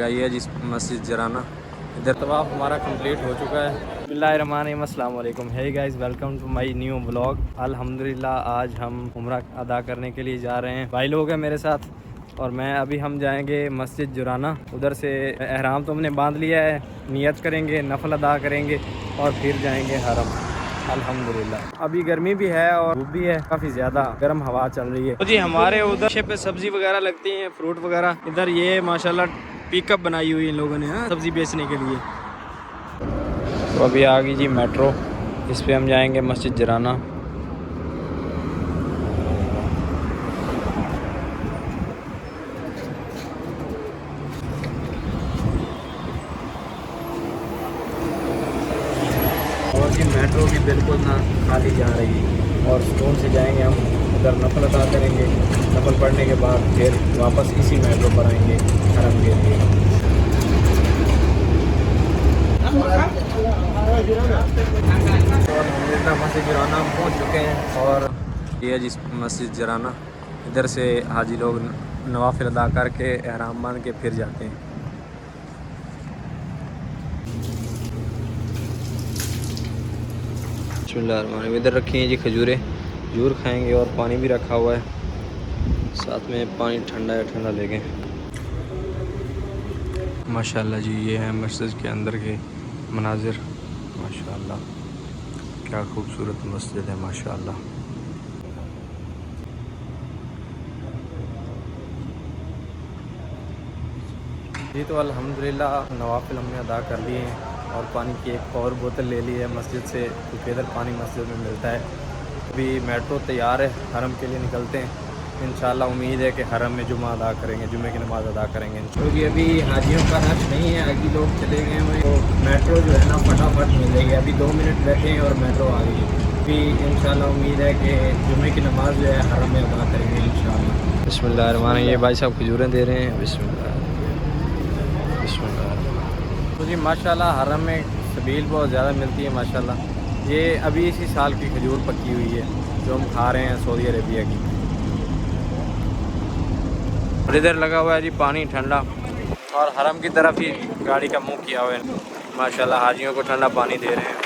ये जिस मस्जिद जराना इधर तवाफ़ हमारा कंप्लीट हो चुका है। बिस्मिल्लाहिर्रहमानिर्रहीम, अस्सलाम वालेकुम। Hey guys, welcome to my new vlog. अल्हम्दुलिल्लाह आज हम उम्रा अदा करने के लिए जा रहे हैं। भाई लोग हैं मेरे साथ और मैं। अभी हम जाएंगे मस्जिद जुराना। उधर से एहराम तो हमने बांध लिया है, नियत करेंगे, नफल अदा करेंगे और फिर जाएंगे हरम। अल्हम्दुलिल्लाह अभी गर्मी भी है और धूप भी है, काफ़ी ज़्यादा गर्म हवा चल रही है। तो जी हमारे उधर पे सब्ज़ी वगैरह लगती हैं, फ्रूट वगैरह। इधर ये माशाल्लाह पिकअप बनाई हुई है इन लोगों ने, हाँ, सब्ज़ी बेचने के लिए। तो अभी आ गई जी मेट्रो, इस पे हम जाएंगे मस्जिद जराना। और ये मेट्रो भी बिल्कुल ना खाली जा रही है और स्कूल से जाएंगे हम, उधर नफल अदा करेंगे। नफल पढ़ने के बाद फिर वापस इसी मेट्रो पर आएंगे हरम के लिए। तो मस्जिद जराना हम पहुँच चुके हैं और ये जिस मस्जिद जराना, इधर से हाजी लोग नवाफिल अदा करके एहराम बांध के फिर जाते हैं। इधर रखी हैं जी खजूरें, खजूर खाएंगे और पानी भी रखा हुआ है साथ में। पानी ठंडा है, ठंडा लेंगे। माशाल्लाह जी, ये है मस्जिद के अंदर के मनाजिर। माशाल्लाह क्या खूबसूरत मस्जिद है, माशाल्लाह। जी तो अल्हम्दुलिल्लाह नवाफिल हमने अदा कर लिए हैं और पानी की एक और बोतल ले ली है मस्जिद से, क्योंकि इधर पानी मस्जिद में मिलता है। अभी मेट्रो तैयार है, हरम के लिए निकलते हैं। इंशाल्लाह उम्मीद है कि हरम में जुमा अदा करेंगे, जुमे की नमाज़ अदा करेंगे। क्योंकि अभी हाजियों का रश नहीं है, आगे लोग चले गए हैं, तो मेट्रो जो है ना फटाफट मिल जाएगी। अभी 2 मिनट बैठे हैं और मेट्रो आ गई है। अभी इंशाल्लाह उम्मीद है कि जुमे की नमाज़ जो है हरम में अदा करेंगे इंशाल्लाह। बिस्मिल्लाह, ये भाई साहब खजूरें दे रहे हैं। बिस्मिल्लाह। तो जी माशाल्लाह हरम में सबील बहुत ज़्यादा मिलती है माशाल्लाह। ये अभी इसी साल की खजूर पकी हुई है जो हम खा रहे हैं सऊदी अरेबिया की। और इधर लगा हुआ है जी पानी ठंडा, और हरम की तरफ ही गाड़ी का मुंह किया हुआ है। माशाल्लाह हाजियों को ठंडा पानी दे रहे हैं।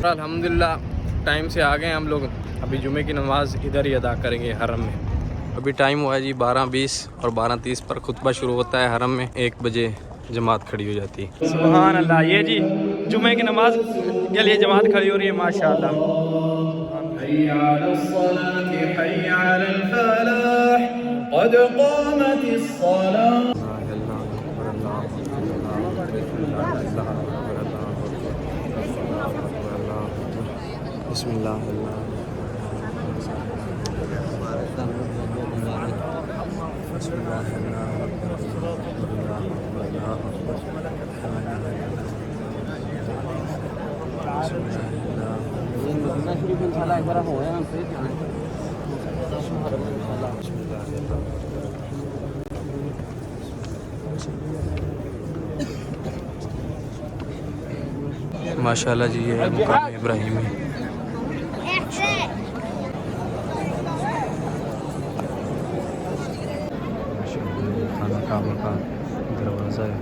अल्हम्दुलिल्लाह टाइम से आ गए हम लोग। अभी जुमे की नमाज़ इधर ही अदा करेंगे हरम में। अभी टाइम हुआ है जी 12:20 और 12:30 पर खुतबा शुरू होता है हरम में। 1 बजे जमात खड़ी हो जाती है। सुभान अल्लाह, ये जी जुमे की नमाज के लिए जमात खड़ी हो रही है माशाल्लाह। माशाल्लाह जी, ये है मुकाम इब्राहिमी। खाना काबा का दरवाज़ा है।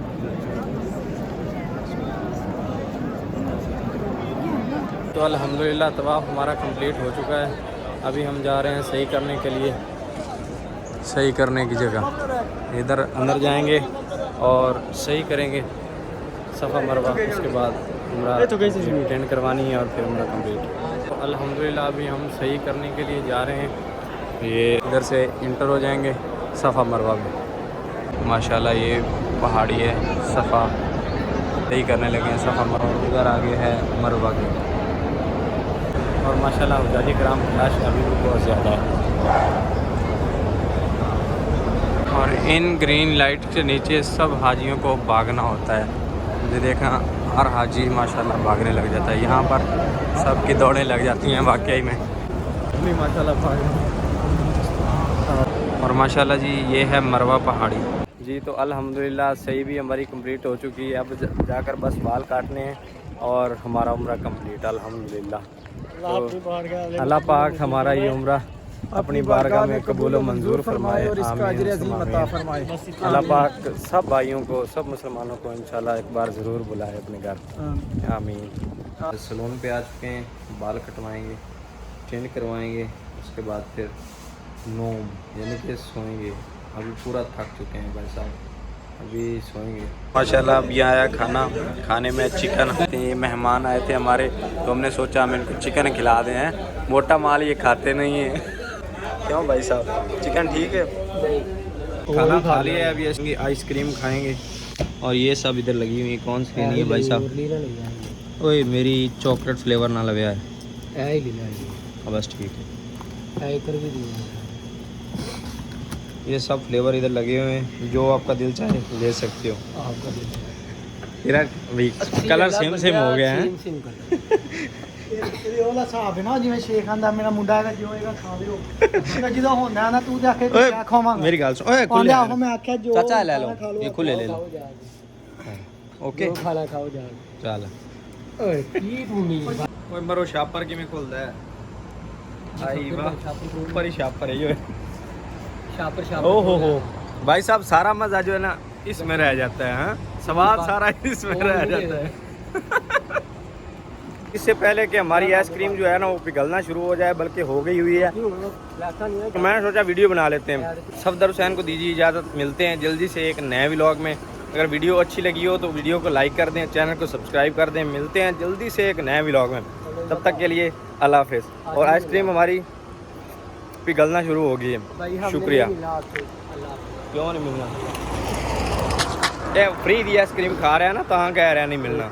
तो अल्हम्दुलिल्लाह तवाफ़ हमारा कंप्लीट हो चुका है। अभी हम जा रहे हैं सही करने के लिए, सही करने की जगह। इधर अंदर जाएंगे और सही करेंगे सफ़ा मरवा। उसके बाद उम्रा अटेंड करवानी है और फिर उम्रा कंप्लीट। तो अल्हम्दुलिल्लाह अभी हम सही करने के लिए जा रहे हैं। ये इधर से इंटर हो जाएंगे सफ़ा मरवा में। माशाल्लाह ये पहाड़ी है, सफ़ा सही करने लगे हैं सफ़ा मरवा। इधर आगे है मरवा के। और माशाल्लाह हुज्जाज किराम की रश अभी भी बहुत ज़्यादा है। और इन ग्रीन लाइट के नीचे सब हाजियों को भागना होता है। मुझे देखा हर हाजी माशाल्लाह भागने लग जाता है। यहाँ पर सबकी दौड़ें लग जाती हैं वाकई में। माशाल्लाह भाग। और माशाल्लाह जी ये है मरवा पहाड़ी। जी तो अल्हम्दुलिल्लाह सही भी हमारी कंप्लीट हो चुकी है। अब जाकर बस बाल काटने हैं और हमारा उम्रा कंप्लीट अल्हम्दुलिल्लाह। तो अल्लाह पाक हमारा ये उम्रा अपनी बारगाह में कबूल मंजूर फरमाए और इसका अजर अज़ीम अता फरमाए। अल्लाह पाक सब भाइयों को, सब मुसलमानों को इंशाल्लाह एक बार ज़रूर बुलाए अपने घर। आमीन। सैलून पे आ चुके हैं, बाल कटवाएंगे, ट्रेन करवाएंगे, उसके बाद फिर नोम यानी कि सोएंगे। अभी पूरा थक चुके हैं भाई साहब, अभी सोएंगे। माशाल्लाह अभी आया खाना, खाने में चिकन। ये मेहमान आए थे हमारे, तो हमने सोचा हम इनको चिकन खिला दें। हैं मोटा माल ये खाते नहीं है। क्यों भाई साहब, चिकन ठीक है? खाना खा लिया है, अभी आइसक्रीम खाएंगे। और ये सब इधर लगी हुई कौन सी लेनी है भाई साहब? ओए मेरी चॉकलेट फ्लेवर ना लगे है। बस ठीक है, ये सब फ्लेवर इधर लगे हुए हैं, जो आपका दिल चाहे ले सकते हो। तेरा कलर सेम सेम हो गया है। मेरी गाल सुन, ओए खुले चाचा ले लो, ये खुले ले लो। ओके चल ओए मरो शापर किवें खुलदा है? आई वाह, ऊपर ही शापर है ये। शापर ओ हो भाई साहब, सारा मजा जो है ना इसमें रह जाता है। हाँ स्वाद सारा इसमें रह जाता है। इससे पहले कि हमारी आइसक्रीम जो है ना वो पिघलना शुरू हो जाए, बल्कि हो गई हुई है, तो मैंने सोचा वीडियो बना लेते हैं। सफदर हुसैन को दीजिए इजाज़त, मिलते हैं जल्दी से एक नए व्लॉग में। अगर वीडियो अच्छी लगी हो तो वीडियो को लाइक कर दें, चैनल को सब्सक्राइब कर दें। मिलते हैं जल्दी से एक नए व्लॉग में, तब तक के लिए अल्लाह हाफिज़। और आइसक्रीम हमारी पिघलना शुरू हो गई है, शुक्रिया। क्यों नहीं मिलना? फ्री दी आइसक्रीम खा रहा है ना, तो कह रहा नहीं मिलना।